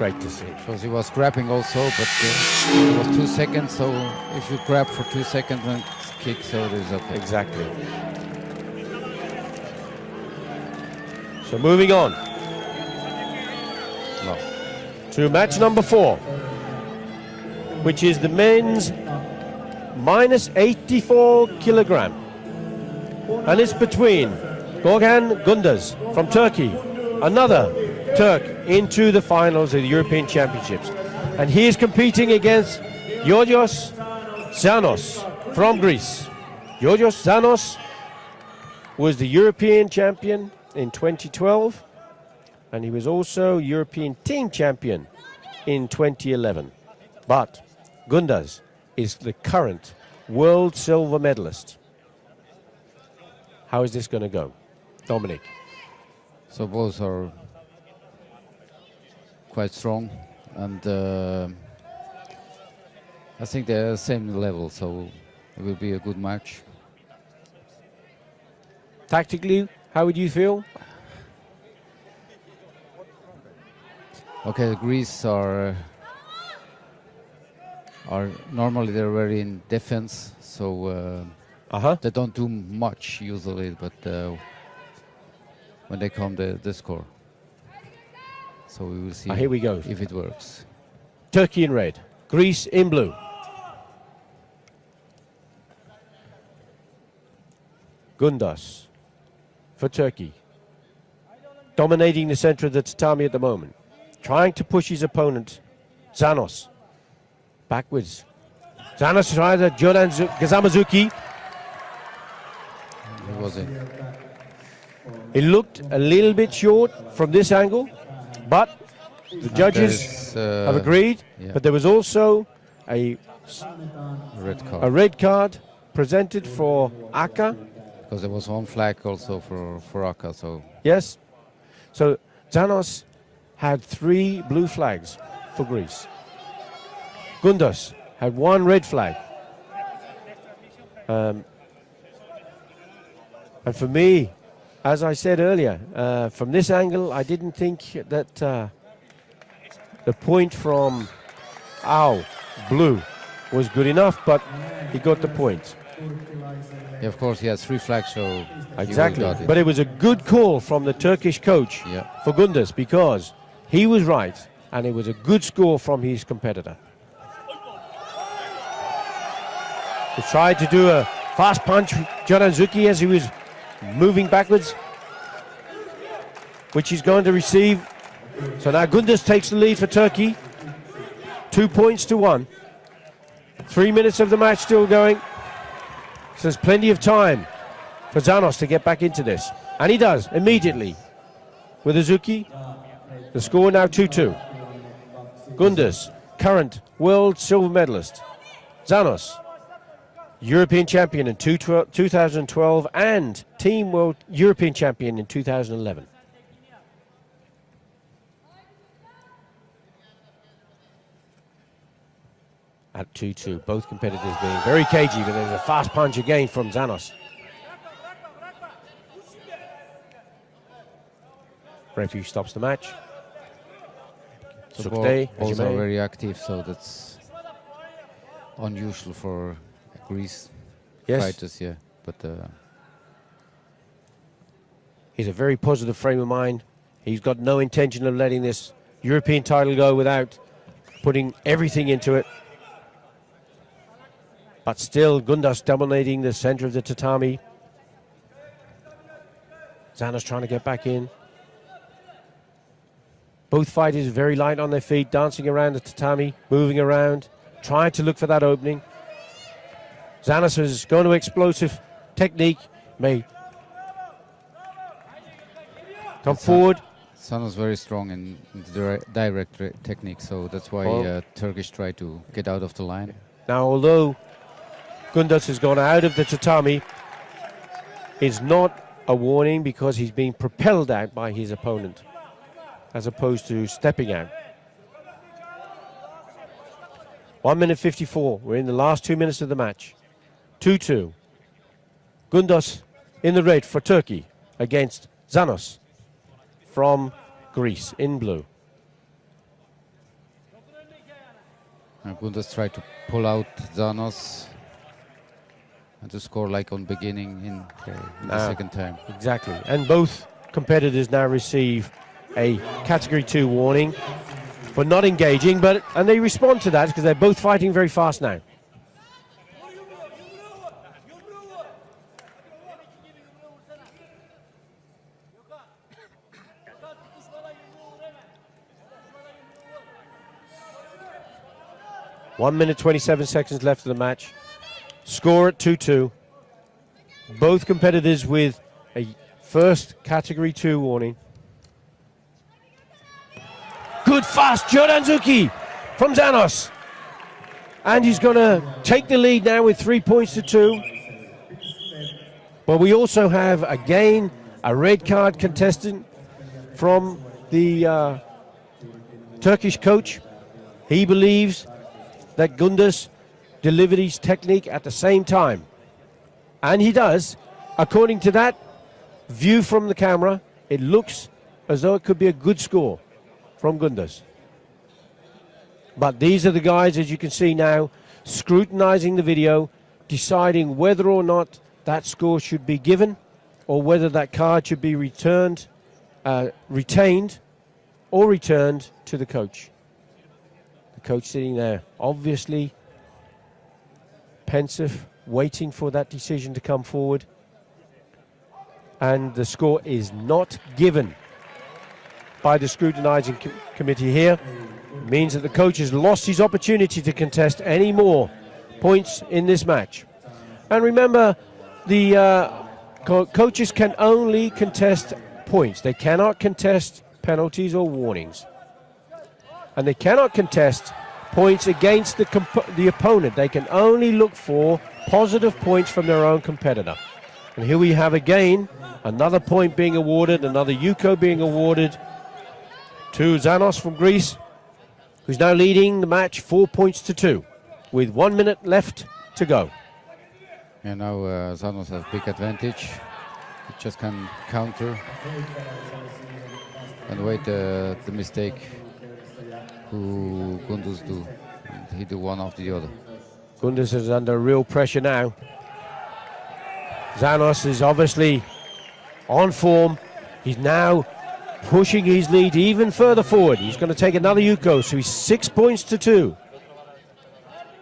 great to see. Because he was grabbing also, but it was 2 seconds, so if you grab for 2 seconds and kick, so it is okay. Exactly. So moving on to match number 4, which is the men's minus 84 kilogram. And it's between Gorgan Gundas from Turkey, another Turk into the finals of the European Championships. And he is competing against Georgios Τζάνος from Greece. Georgios Τζάνος was the European champion in 2012, and he was also European team champion in 2011. But Gundas is the current world silver medalist. How is this going to go? Dominic. So both are quite strong, and I think they're the same level, so it will be a good match. Tactically, how would you feel? Okay, the Greece are normally they're very in defense, so they don't do much usually, but when they come, they score. So we will see. Here we go. If it works. Turkey in red, Greece in blue. Gundas for Turkey, dominating the center of the tatami at the moment, trying to push his opponent, Tzanos, backwards. Tzanos tried a Jodan Gazamazuki. It was in. It looked a little bit short from this angle, but the judges have agreed. Yeah. But there was also a red card presented for Aka. Because there was one flag also for Aka. So yes. So Tzanos had 3 blue flags for Greece. Gundas had 1 red flag. And for me, as I said earlier, from this angle, I didn't think that the point from blue was good enough, but he got the point. Yeah, of course, he has 3 flags, so exactly. But it was a good call from the Turkish coach for Gundas, because he was right, and it was a good score from his competitor. He tried to do a fast punch, Jodanzuki, as he was moving backwards, which he's going to receive. So now Gundas takes the lead for Turkey, 2 points to 1. 3 minutes of the match still going. So there's plenty of time for Tzanos to get back into this. And he does, immediately. With Azuki, the score now 2-2. Gundas, current world silver medalist. Tzanos, European champion in 2012 and team world European champion in 2011. At 2-2, both competitors being very cagey, but there's a fast punch again from Tzanos. Referee stops the match. So both are very active, so that's unusual for Greece fighters, yeah. But he's a very positive frame of mind. He's got no intention of letting this European title go without putting everything into it. But still, Gundas dominating the center of the tatami. Tzanos trying to get back in. Both fighters very light on their feet, dancing around the tatami, moving around, trying to look for that opening. Tzanos is going to explosive technique, may come forward. Tzanos very strong in direct technique, so that's why Turkish try to get out of the line. Now, although Gundas has gone out of the tatami, it's not a warning because he's being propelled out by his opponent as opposed to stepping out. 1 minute 54. We're in the last 2 minutes of the match. 2-2. Gundas in the red for Turkey against Tzanos from Greece in blue. And Gunders tried to pull out Tzanos and to score like on beginning in the second time. Exactly. And both competitors now receive a category 2 warning for not engaging, and they respond to that because they're both fighting very fast now. One minute, 27 seconds left of the match. Score at 2-2. Both competitors with a first category 2 warning. Good fast Jodanzuki from Tzanos. And he's going to take the lead now with 3 points to 2. But we also have, again, a red card contestant from the Turkish coach. He believes that Gunders delivered his technique at the same time. And he does. According to that view from the camera, it looks as though it could be a good score from Gunders. But these are the guys, as you can see now, scrutinizing the video, deciding whether or not that score should be given or whether that card should be retained or returned to the coach. The coach sitting there, obviously pensive, waiting for that decision to come forward. And the score is not given by the scrutinizing committee here. It means that the coach has lost his opportunity to contest any more points in this match. And remember, the coaches can only contest points. They cannot contest penalties or warnings. And they cannot contest points against the opponent. They can only look for positive points from their own competitor. And here we have again another point being awarded, another Yuko being awarded to Tzanos from Greece, who's now leading the match 4 points to 2 with 1 minute left to go. And now Tzanos has big advantage. He just can counter and wait the mistake who Gunders do. And he do one after the other. Gunders is under real pressure now. Tzanos is obviously on form. He's now pushing his lead even further forward. He's going to take another Yuko, so he's 6 points to 2.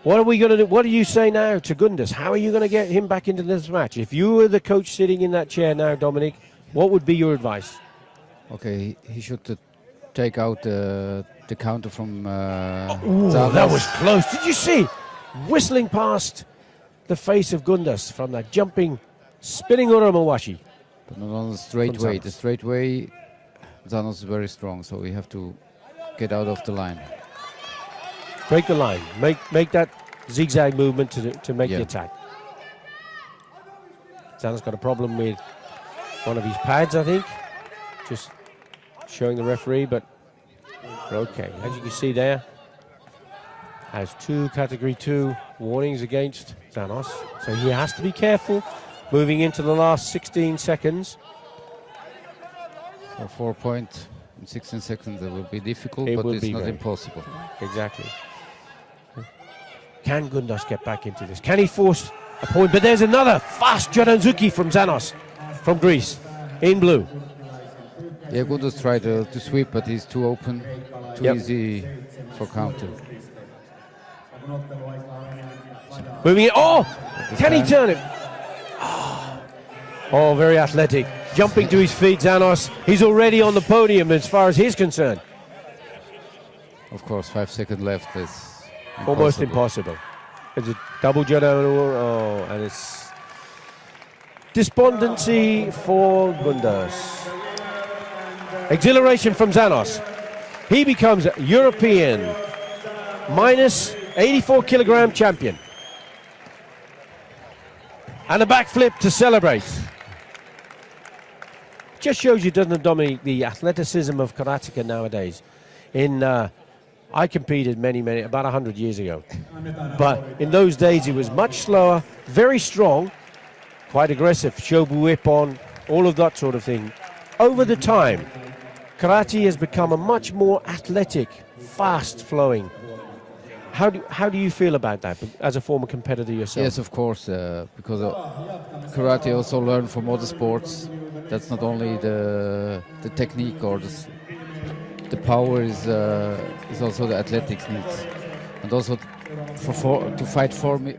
What are we going to do? What do you say now to Gunders? How are you going to get him back into this match? If you were the coach sitting in that chair now, Dominic, what would be your advice? Okay, he should take out the counter from Tzanos. That was close. Did you see? Whistling past the face of Gunders from that jumping, spinning Uramawashi. But not on the straight way. The straight way, Tzanos is very strong, so we have to get out of the line. Break the line. Make that zigzag movement to make the attack. Tzanos got a problem with one of his pads, I think. Just showing the referee, but okay. As you can see there, has 2 category 2 warnings against Tzanos. So he has to be careful moving into the last 16 seconds. So 4 points in 16 seconds, it will be difficult, but it's not impossible. Exactly. Can Gunders get back into this? Can he force a point? But there's another fast Jodanzuki from Tzanos, from Greece, in blue. Yeah, Gunders tried to sweep, but he's too open, too easy for counter. Moving it. Oh! Can he turn it? Oh, very athletic. Jumping to his feet, Tzanos. He's already on the podium as far as he's concerned. Of course, 5 seconds left is impossible. Almost impossible. It's a double Jodan, and it's despondency for Gunders. Exhilaration from Tzanos. He becomes European minus 84 kilogram champion. And a backflip to celebrate. Just shows you, doesn't it, Dominic, the athleticism of karateka nowadays. I competed about 100 years ago. But in those days, it was much slower, very strong, quite aggressive, shobu ippon, all of that sort of thing. Over the time, karate has become a much more athletic, fast-flowing, How do you feel about that as a former competitor yourself? Yes, of course, because karate also learn from other sports. That's not only the technique or the power is also the athletics needs, and also to fight for me.